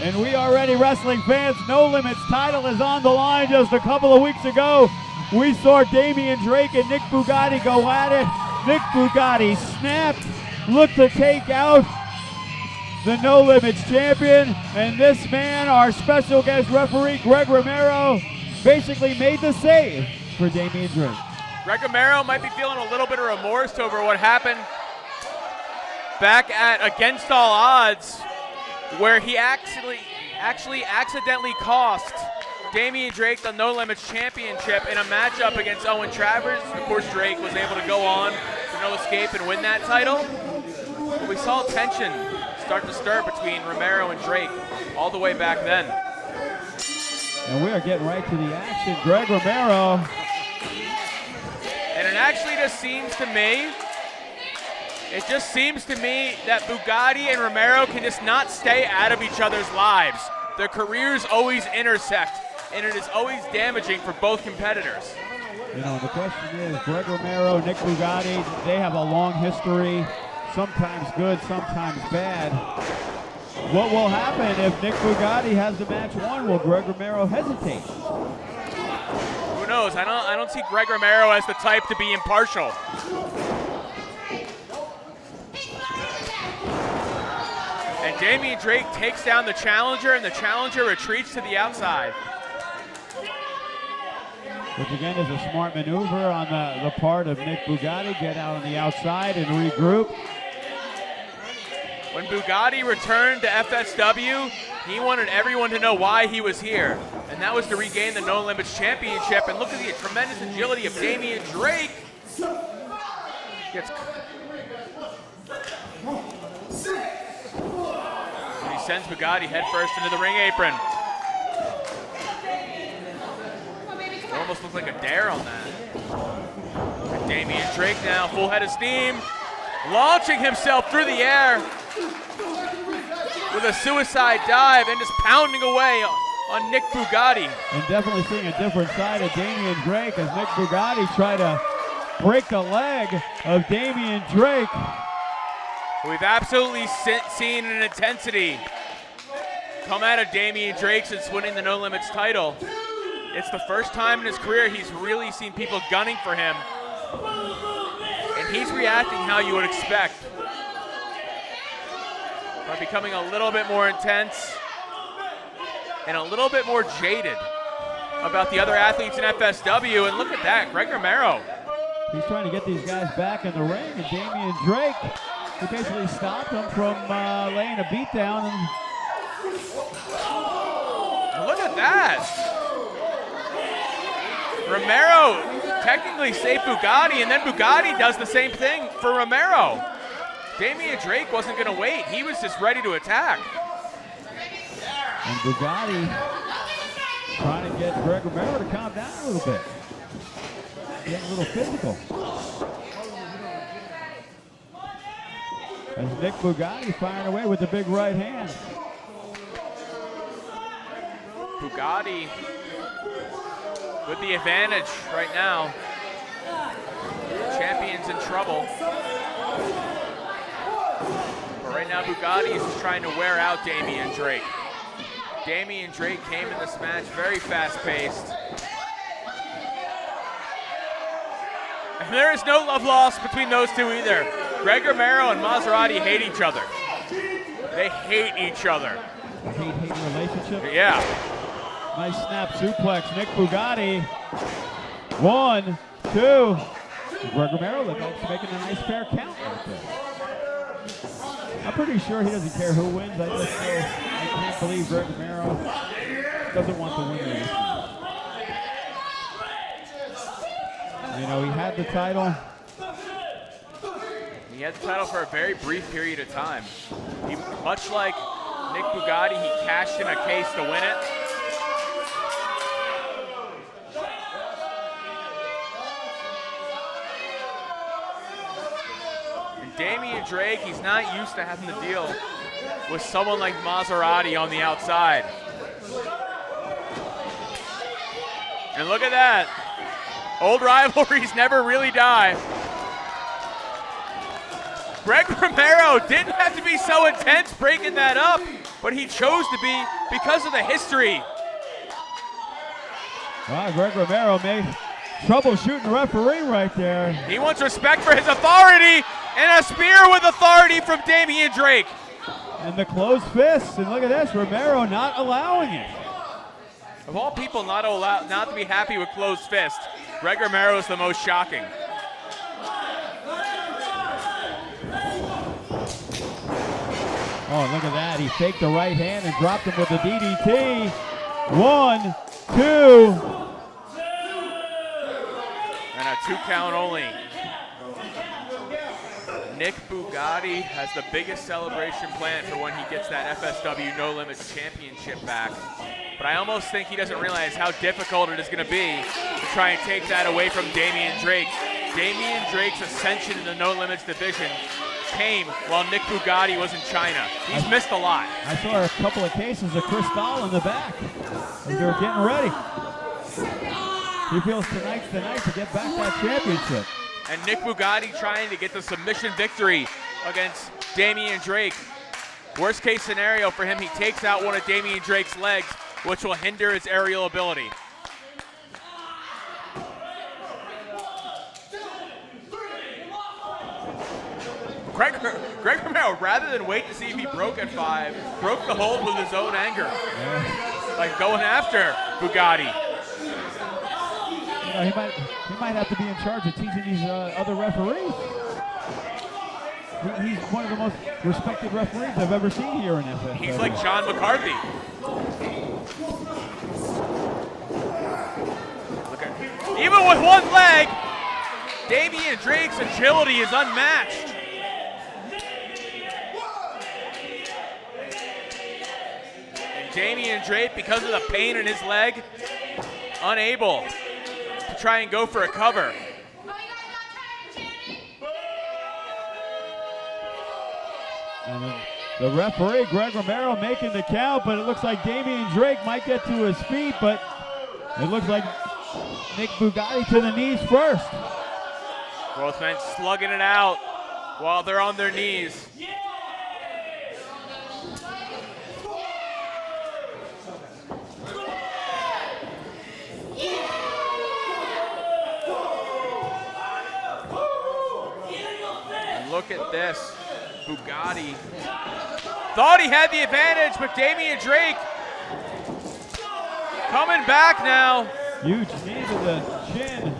And we are ready, wrestling fans. No Limits title is on the line. Just a couple of weeks ago, we saw Damian Drake and Nick Bugatti go at it. Nick Bugatti snapped, looked to take out the No Limits champion. And this man, our special guest referee, Greg Romero, basically made the save for Damian Drake. Greg Romero might be feeling a little bit of remorse over what happened back at Against All Odds, where he actually accidentally cost Damian Drake the No Limits Championship in a matchup against Owen Travers. Of course, Drake was able to go on to No Escape and win that title. But we saw tension start to stir between Romero and Drake all the way back then. And we are getting right to the action. Greg Romero. And it actually just seems to me, that Bugatti and Romero can just not stay out of each other's lives. Their careers always intersect, and it is always damaging for both competitors. You know, the question is, Greg Romero, Nick Bugatti, they have a long history, sometimes good, sometimes bad. What will happen if Nick Bugatti has the match won? Will Greg Romero hesitate? Who knows? I don't see Greg Romero as the type to be impartial. And Damian Drake takes down the challenger, and the challenger retreats to the outside. Which again is a smart maneuver on the part of Nick Bugatti. Get out on the outside and regroup. When Bugatti returned to FSW, he wanted everyone to know why he was here, and that was to regain the No Limits Championship. And look at the tremendous agility of Damian Drake. He sends Bugatti headfirst into the ring apron. It almost looks like a dare on that. And Damian Drake now, full head of steam, launching himself through the air with a suicide dive and just pounding away on Nick Bugatti. And definitely seeing a different side of Damian Drake as Nick Bugatti tried to break the leg of Damian Drake. We've absolutely seen an intensity come out of Damian Drake since winning the No Limits title. It's the first time in his career he's really seen people gunning for him. And he's reacting how you would expect. By becoming a little bit more intense and a little bit more jaded about the other athletes in FSW. And look at that, Greg Romero. He's trying to get these guys back in the ring, and Damian Drake, he basically stopped him from laying a beat down. And look at that. Romero technically saved Bugatti, and then Bugatti does the same thing for Romero. Damian Drake wasn't going to wait. He was just ready to attack. And Bugatti trying to get Greg Romero to calm down a little bit. Getting a little physical. As Nick Bugatti firing away with the big right hand. Bugatti with the advantage right now. Champion's in trouble. But right now Bugatti is just trying to wear out Damian Drake. Damian Drake came in this match very fast-paced. And there is no love lost between those two either. Greg Romero and Maserati hate each other. They hate each other. A hate-hate relationship? Yeah. Nice snap suplex. Nick Bugatti. 1, 2. Greg Romero looks like he's making a nice fair count right there. I'm pretty sure he doesn't care who wins. I can't believe Greg Romero doesn't want the winner. You know, he had the title. He had the title for a very brief period of time. Much like Nick Bugatti, he cashed in a case to win it. And Damian Drake, he's not used to having to deal with someone like Maserati on the outside. And look at that. Old rivalries never really die. Greg Romero didn't have to be be so intense breaking that up, but he chose to be because of the history. Wow, Greg Romero made troubleshooting referee right there. He wants respect for his authority, and a spear with authority from Damian Drake. And the closed fists, and look at this, Romero not allowing it. Of all people not to be happy with closed fists, Greg Romero is the most shocking. Oh, look at that. He faked the right hand and dropped him with the DDT. 1, 2. And a 2 count only. Nick Bugatti has the biggest celebration planned for when he gets that FSW No Limits Championship back. But I almost think he doesn't realize how difficult it is going to be to try and take that away from Damian Drake. Damian Drake's ascension in the No Limits division came while Nick Bugatti was in China. He's missed a lot. I saw a couple of cases of Cristal in the back as they were getting ready. He feels tonight's the night to get back that championship. And Nick Bugatti trying to get the submission victory against Damian Drake. Worst case scenario for him, he takes out one of Damian Drake's legs, which will hinder his aerial ability. Greg Romero, rather than wait to see if he broke at 5, broke the hold with his own anger. Yeah. Like going after Bugatti. You know, he might have to be in charge of teaching these other referees. He's one of the most respected referees I've ever seen here in FSW. He's like John McCarthy. Look at, even with one leg, Damian Drake's agility is unmatched. And Damian Drake, because of the pain in his leg, unable to try and go for a cover. And the referee, Greg Romero, making the count, but it looks like Damian Drake might get to his feet, but it looks like Nick Bugatti to the knees first. Both men slugging it out while they're on their knees. And look at this. Bugatti thought he had the advantage, but Damian Drake coming back now. Huge knee to the chin.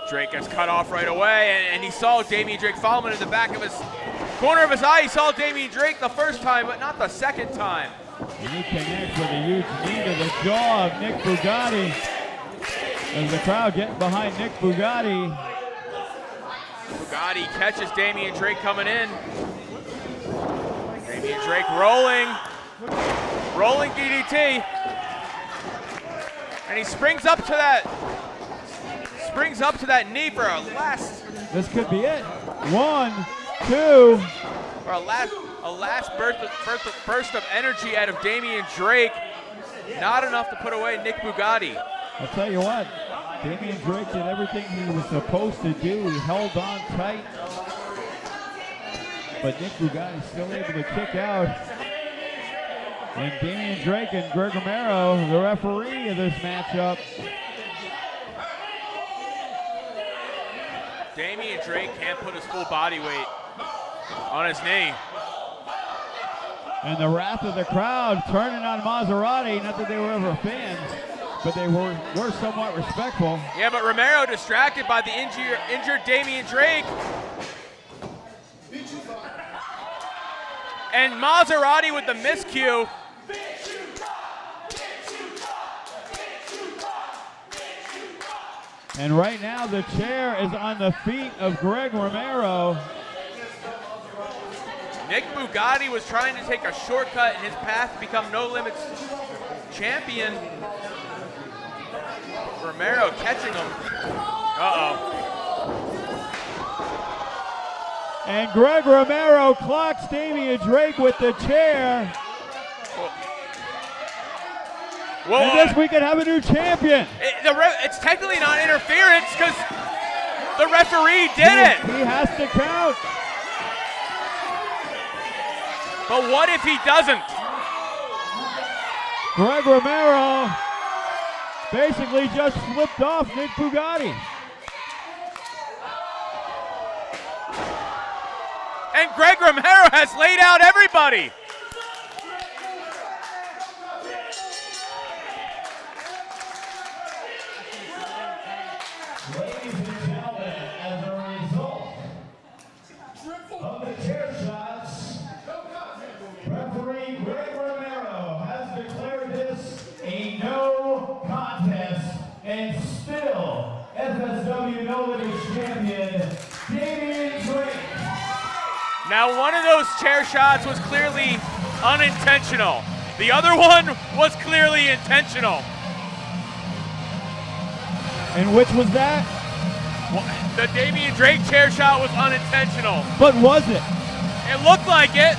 Drake gets cut off right away, and he saw Damian Drake follow him in the back of his corner of his eye. He saw Damian Drake the first time, but not the second time. And he connects with a huge knee to the jaw of Nick Bugatti. As the crowd getting behind Nick Bugatti. Bugatti catches Damian Drake coming in. Damian Drake rolling DDT. And he springs up to that knee for a last. This could be it. 1, 2. For a last burst of energy out of Damian Drake. Not enough to put away Nick Bugatti. I'll tell you what, Damian Drake did everything he was supposed to do. He held on tight. But Nick Bugatti still able to kick out. And Damian Drake and Greg Romero, the referee of this matchup. Damian Drake can't put his full body weight on his knee. And the wrath of the crowd turning on Maserati. Not that they were ever fans, but they were somewhat respectful. Yeah, but Romero distracted by the injured Damian Drake. And Maserati with the miscue. And right now the chair is on the feet of Greg Romero. Nick Bugatti was trying to take a shortcut in his path to become No Limits champion. Romero catching him. Uh-oh. And Greg Romero clocks Damian Drake with the chair. Whoa. And this we could have a new champion. It's technically not interference because The referee did it. He has to count. But what if he doesn't? Greg Romero basically just flipped off Nick Bugatti. And Greg Romero has laid out everybody. Ladies and gentlemen, as a result of the chair shots, referee Greg Romero has declared this a no contest, and still FSW No Limits champion Damian Drake. Now, one of those chair shots was clearly unintentional. The other one was clearly intentional. And which was that? The Damian Drake chair shot was unintentional. But was it? It looked like it.